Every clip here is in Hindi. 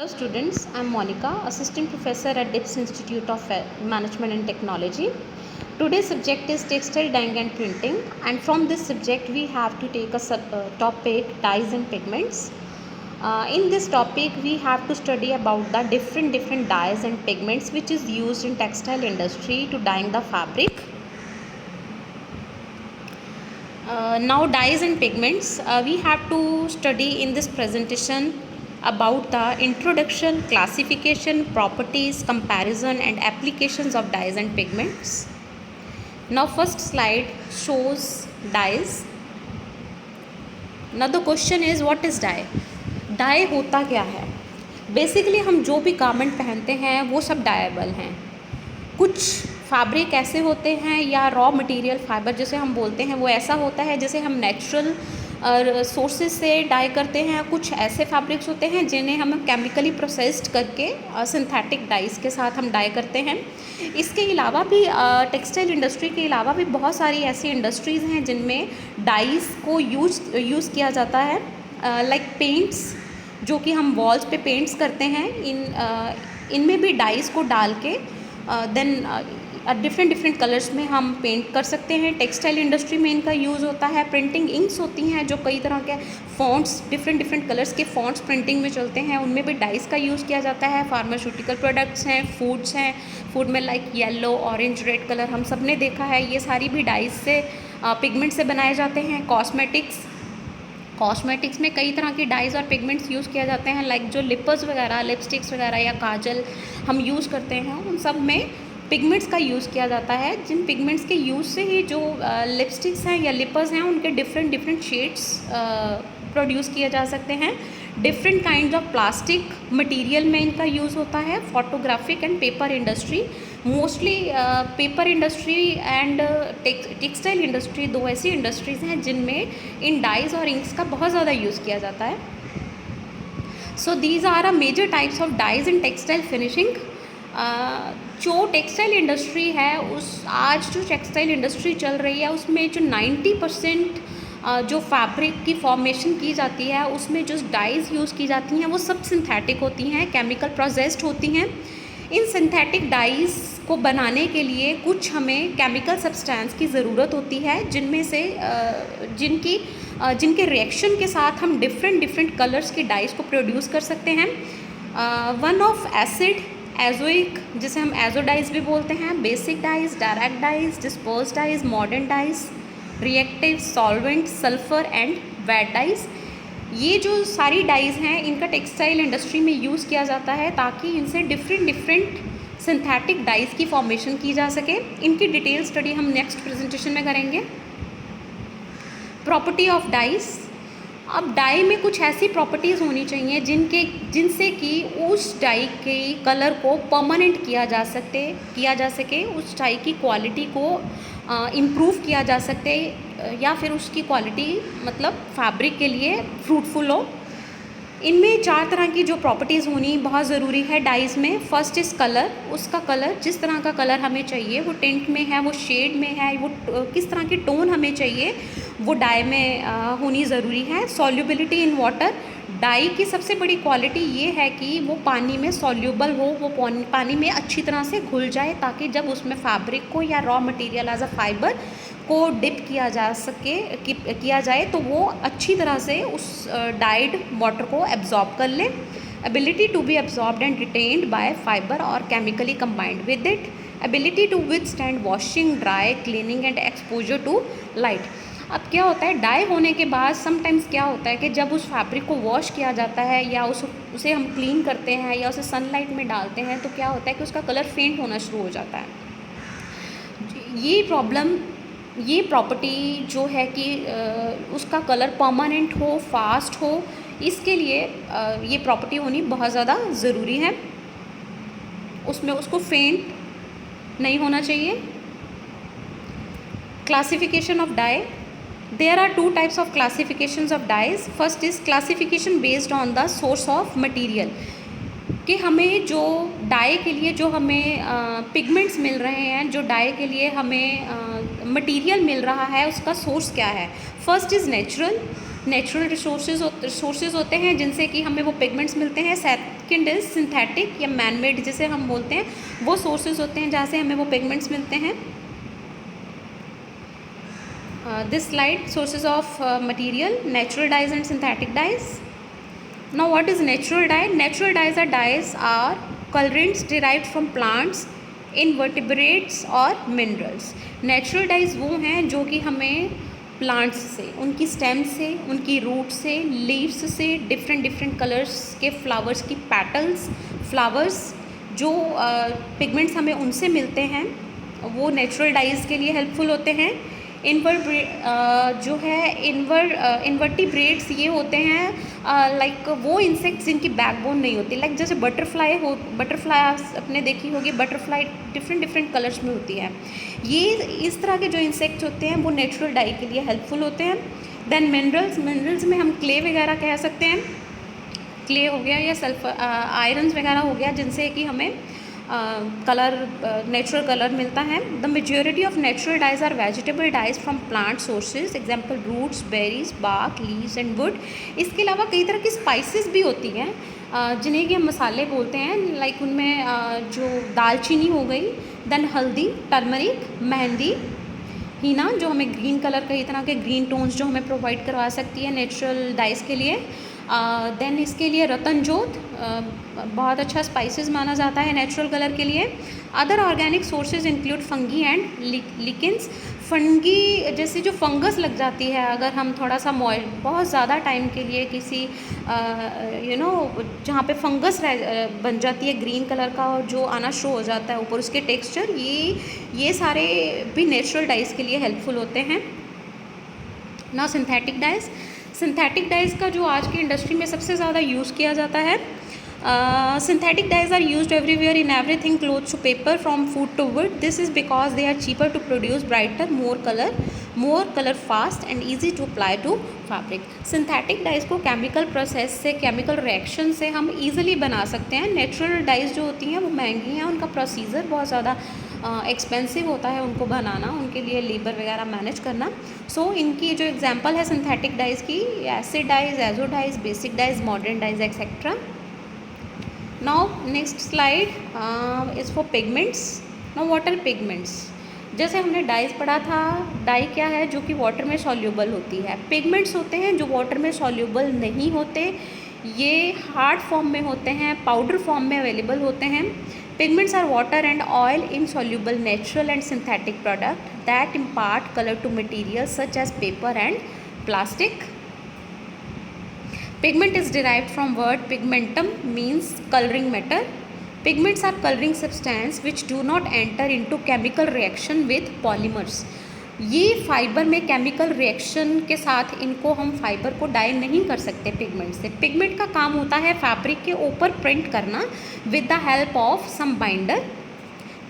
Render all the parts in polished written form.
Hello students, I am Monica, Assistant Professor at DIPS Institute of Management and Technology. Today's subject is textile dyeing and printing, and from this subject we have to take a topic dyes and pigments. In this topic we have to study about the different dyes and pigments which is used in textile industry to dyeing the fabric. Now dyes and pigments, we have to study in this presentation about the introduction, classification, properties, comparison and applications of dyes and pigments. Now first slide shows dyes. Now the question is, what is dye? Dye होता क्या है? बेसिकली हम जो भी गारमेंट पहनते हैं वो सब डायबल हैं. कुछ फैब्रिक ऐसे होते हैं या रॉ मटेरियल फाइबर जिसे हम बोलते हैं वो ऐसा होता है जिसे हम नेचुरल सोर्सेज से डाई करते हैं. कुछ ऐसे फैब्रिक्स होते हैं जिन्हें हम केमिकली प्रोसेस्ड करके सिंथेटिक डाइस के साथ हम डाई करते हैं. इसके अलावा भी टेक्सटाइल इंडस्ट्री के अलावा भी बहुत सारी ऐसी इंडस्ट्रीज़ हैं जिनमें डाइस को यूज़ किया जाता है. लाइक पेंट्स, जो कि हम वॉल्स पे पेंट्स करते हैं, इनमें भी डाइस को डाल के देन डिफरेंट कलर्स में हम पेंट कर सकते हैं. टेक्सटाइल इंडस्ट्री में इनका यूज़ होता है. प्रिंटिंग इंक्स होती हैं जो कई तरह के फ़ॉन्ट्स, डिफरेंट कलर्स के फ़ॉन्ट्स प्रिंटिंग में चलते हैं, उनमें भी डाइस का यूज़ किया जाता है. फार्मास्यूटिकल प्रोडक्ट्स हैं, फूड्स हैं, फूड में like yellow, orange, red colour हम सब ने देखा है, ये सारी भी डाइस से पिगमेंट से बनाए जाते हैं. कॉस्मेटिक्स में कई तरह की डाइज़ और पिगमेंट्स यूज़ किया जाते हैं. लाइक जो लिपर्स वगैरह, लिपस्टिक्स वगैरह या काजल हम यूज़ करते हैं, उन सब में पिगमेंट्स का यूज़ किया जाता है. जिन पिगमेंट्स के यूज़ से ही जो लिपस्टिक्स हैं या लिपर्स हैं उनके डिफरेंट शेड्स प्रोड्यूस किए जा सकते हैं. Different kind of plastic material में इनका यूज़ होता है. Photographic and paper industry, mostly paper industry and textile industry, दो ऐसी इंडस्ट्रीज़ हैं जिनमें इन डाइज और इंक्स का बहुत ज़्यादा यूज़ किया जाता है. So these are a major types of dyes in textile finishing. जो टेक्सटाइल इंडस्ट्री है, आज जो टेक्सटाइल इंडस्ट्री चल रही है उसमें जो 90% जो फैब्रिक की फॉर्मेशन की जाती है उसमें जो डाइज़ यूज़ की जाती हैं वो सब सिंथेटिक होती हैं, केमिकल प्रोसेस्ड होती हैं. इन सिंथेटिक डाइज़ को बनाने के लिए कुछ हमें केमिकल सब्सटेंस की ज़रूरत होती है, जिनमें से जिनके रिएक्शन के साथ हम डिफरेंट कलर्स की डाइज़ को प्रोड्यूस कर सकते हैं. वन ऑफ एसिड, एजोइक, जिसे हम एजो डाइज़ भी बोलते हैं, basic dyes, direct dyes, disperse dyes, मॉडर्न dyes, reactive, solvent, sulphur and vat dyes. ये जो सारी डाइज़ हैं इनका टेक्सटाइल इंडस्ट्री में यूज़ किया जाता है ताकि इनसे डिफरेंट सिंथेटिक डाइज़ की फॉर्मेशन की जा सके. इनकी डिटेल स्टडी हम नेक्स्ट प्रेजेंटेशन में करेंगे. Property of dies. अब डाई में कुछ ऐसी प्रॉपर्टीज़ होनी चाहिए जिनसे कि उस डाई के कलर को परमानेंट किया जा सके, उस डाई की क्वालिटी को इम्प्रूव किया जा सकते, या फिर उसकी क्वालिटी मतलब फैब्रिक के लिए फ्रूटफुल हो. इनमें 4 तरह की जो प्रॉपर्टीज़ होनी बहुत ज़रूरी है डाइज़ में. First is colour. उसका कलर, जिस तरह का कलर हमें चाहिए, वो टिंट में है, वो शेड में है, वो किस तरह की टोन हमें चाहिए, वो डाई में होनी ज़रूरी है. Solubility in water. डाई की सबसे बड़ी क्वालिटी ये है कि वो पानी में सॉल्यूबल हो, वो पानी में अच्छी तरह से घुल जाए, ताकि जब उसमें फैब्रिक को या raw material as a fibre को डिप किया जाए तो वो अच्छी तरह से उस डाइड वाटर को एब्जॉर्ब कर ले. Ability to be absorbed and retained by fibre और chemically combined with it. Ability to withstand washing, dry, cleaning and exposure to light. अब क्या होता है, डाई होने के बाद समटाइम्स क्या होता है कि जब उस फैब्रिक को वॉश किया जाता है या उसे हम क्लीन करते हैं या उसे सनलाइट में डालते हैं तो क्या होता है कि उसका कलर फेंट होना शुरू हो जाता है. ये प्रॉपर्टी जो है कि उसका कलर परमानेंट हो, फास्ट हो, इसके लिए ये प्रॉपर्टी होनी बहुत ज़्यादा ज़रूरी है. उसको फेंट नहीं होना चाहिए. Classification of dye. There are 2 types of classifications of dyes. First is classification based on the source of material. कि हमें जो डाई के लिए जो हमें पिगमेंट्स मिल रहे हैं, जो डाई के लिए हमें मटेरियल मिल रहा है, उसका सोर्स क्या है. First is natural. Natural resources होते हैं जिनसे कि हमें वो पिगमेंट्स मिलते हैं। सेकंड इज सिंथेटिक या मैन मेड जिसे हम बोलते हैं, वो सोर्सेज होते हैं जहाँ से हमें वो पिगमेंट्स मिलते हैं। This slide sources of material, natural dyes and synthetic dyes. Now what is natural dye? Natural dyes are colorants derived from plants, invertebrates और minerals. Natural dyes वो हैं जो कि हमें प्लांट्स से, उनकी स्टेम से, उनकी रूट से, लीव्स से, डिफरेंट कलर्स के फ्लावर्स की पेटल्स, फ्लावर्स जो पिगमेंट्स हमें उनसे मिलते हैं, वो नेचुरल डाइज के लिए हेल्पफुल होते हैं। इन्वर्टिब्रेट्स ये होते हैं लाइक वो इंसेक्ट्स जिनकी बैकबोन नहीं होती, लाइक जैसे बटरफ्लाई अपने देखी होगी, बटरफ्लाई डिफरेंट कलर्स में होती है। ये इस तरह के जो इंसेक्ट्स होते हैं वो नेचुरल डाई के लिए हेल्पफुल होते हैं। देन मिनरल्स में हम क्ले वगैरह कह सकते हैं, क्ले हो गया या सल्फर आयरन्स वगैरह हो गया जिनसे कि हमें कलर नेचुरल कलर मिलता है। The majority of natural dyes are vegetable dyes from plant sources, example roots, berries, bark, leaves and wood. इसके अलावा कई तरह की स्पाइसेस भी होती हैं जिन्हें कि हम मसाले बोलते हैं, लाइक उनमें जो दालचीनी हो गई, देन हल्दी, टर्मरिक, मेहंदी, हीना जो हमें ग्रीन कलर, कई तरह के ग्रीन टोन्स जो हमें प्रोवाइड करवा सकती है नेचुरल डाइज के लिए। देन इसके लिए रतनजोत बहुत अच्छा स्पाइसेस माना जाता है नेचुरल कलर के लिए। Other organic sources include fungi and lichens. Fungi जैसे जो फंगस लग जाती है, अगर हम थोड़ा सा बहुत ज़्यादा टाइम के लिए किसी जहाँ पे फंगस बन जाती है ग्रीन कलर का और जो आना शुरू हो जाता है ऊपर उसके टेक्सचर, ये सारे भी नेचुरल डाइज के लिए हेल्पफुल होते हैं। ना सिंथेटिक डाइज का जो आज की इंडस्ट्री में सबसे ज़्यादा यूज़ किया जाता है। Synthetic dyes are used everywhere in everything, clothes to paper, from food to wood. This is because they are cheaper to produce, brighter, more color fast and easy to apply to fabric. Synthetic dyes को केमिकल प्रोसेस से, केमिकल रिएक्शन से हम easily बना सकते हैं। नेचुरल डाइज जो होती हैं वो महंगी हैं, उनका प्रोसीजर बहुत ज़्यादा एक्सपेंसिव होता है उनको बनाना, उनके लिए लेबर वगैरह मैनेज करना। सो इनकी जो एग्जांपल है सिंथेटिक डाइज की, acid dyes, azo dyes, basic dyes, मॉडर्न dyes etcetera. Now next slide is for pigments. Now what are pigments? जैसे हमने डाइज पढ़ा था, डाई क्या है जो कि वाटर में सॉल्यूबल होती है। पिगमेंट्स होते हैं जो वाटर में सॉल्यूबल नहीं होते, ये हार्ड फॉर्म में होते हैं, पाउडर फॉर्म में अवेलेबल होते हैं। Pigments are water and oil insoluble natural and synthetic product that impart color to materials such as paper and plastic. Pigment is derived from word pigmentum, means coloring matter. Pigments are coloring substance which do not enter into chemical reaction with polymers. ये फाइबर में केमिकल रिएक्शन के साथ इनको हम फाइबर को डाई नहीं कर सकते पिगमेंट से। पिगमेंट का काम होता है फैब्रिक के ऊपर प्रिंट करना with the help of some binder.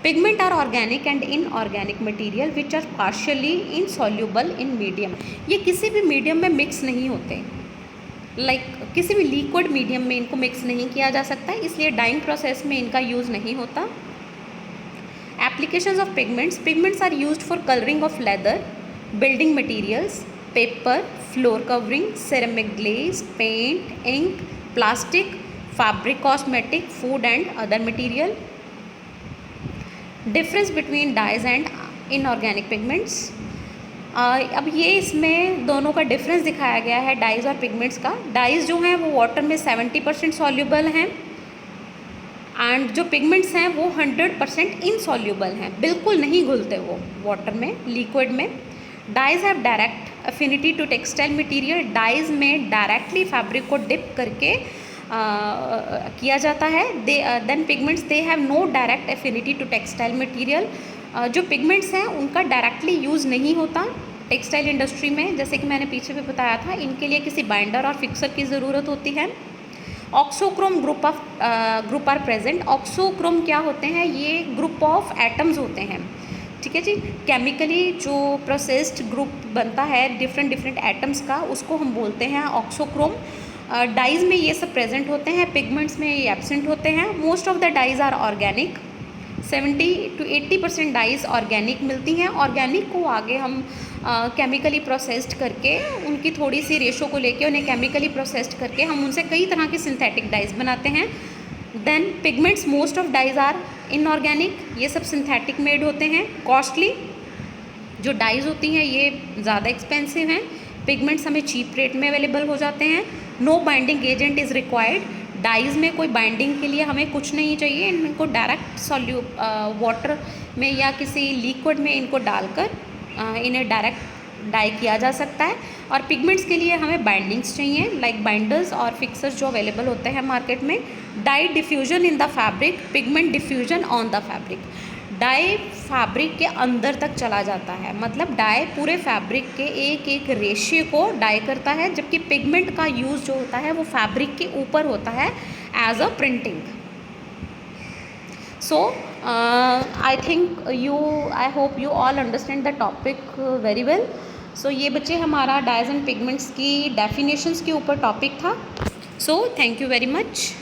Pigment are organic and inorganic material which are partially insoluble in medium. ये किसी भी मीडियम में मिक्स नहीं होते, किसी भी लिक्विड मीडियम में इनको मिक्स नहीं किया जा सकता है, इसलिए डाइंग प्रोसेस में इनका यूज़ नहीं होता। Applications of pigments are used for colouring of leather, building materials, paper, floor covering, ceramic glaze, paint, ink, plastic, fabric, cosmetic, food and other material. Difference between dyes and inorganic pigments. अब ये इसमें दोनों का डिफरेंस दिखाया गया है डाइज और पिगमेंट्स का। डाइज जो हैं वो वाटर में 70% सॉल्यूबल हैं एंड जो पिगमेंट्स हैं वो 100% इनसॉल्यूबल हैं, बिल्कुल नहीं घुलते वो वाटर में, लिक्विड में। Dyes have direct affinity to textile material. Dyes में डायरेक्टली फैब्रिक को डिप करके किया जाता है। Then pigments they have no direct affinity to textile material. जो पिगमेंट्स हैं उनका डायरेक्टली यूज़ नहीं होता टेक्सटाइल इंडस्ट्री में, जैसे कि मैंने पीछे भी बताया था, इनके लिए किसी बाइंडर और फिक्सर की ज़रूरत होती है। Auxochrome group are present. Auxochrome क्या होते हैं? ये ग्रुप ऑफ एटम्स होते हैं, ठीक है जी। केमिकली जो प्रोसेस्ड ग्रुप बनता है डिफरेंट एटम्स का, उसको हम बोलते हैं ऑक्सोक्रोम। डाइज में ये सब प्रेजेंट होते हैं, पिगमेंट्स में ये एब्सेंट होते हैं। Most of the dyes are organic. 70 to 80% dyes organic मिलती हैं। ऑर्गेनिक को आगे हम केमिकली प्रोसेस्ड करके उनकी थोड़ी सी रेशो को लेके उन्हें केमिकली प्रोसेस्ड करके हम उनसे कई तरह के सिंथेटिक डाइज बनाते हैं। Then pigments, most of dyes are inorganic, ये सब सिंथेटिक मेड होते हैं। कॉस्टली जो डाइज होती हैं ये ज़्यादा एक्सपेंसिव हैं। पिगमेंट्स हमें चीप रेट में अवेलेबल हो जाते हैं। No binding agent is required, dyes में कोई बाइंडिंग के लिए हमें कुछ नहीं चाहिए। इनको डायरेक्ट वाटर में या किसी लिक्विड में इनको डालकर इन्हें डायरेक्ट डाई किया जा सकता है। और पिगमेंट्स के लिए हमें बाइंडिंग्स चाहिए, लाइक बाइंडर्स और फिक्सर्स जो अवेलेबल होते हैं मार्केट में। Dye diffusion in the fabric, pigment diffusion on the fabric. Dye fabric के अंदर तक चला जाता है, मतलब डाई पूरे फैब्रिक के एक एक रेशे को डाई करता है, जबकि पिगमेंट का यूज़ जो होता है वो फैब्रिक के ऊपर होता है as a printing. So I hope you all understand the topic very well. So ये बच्चे हमारा डाइज एंड पिगमेंट्स की डेफिनेशंस के ऊपर टॉपिक था। So thank you very much.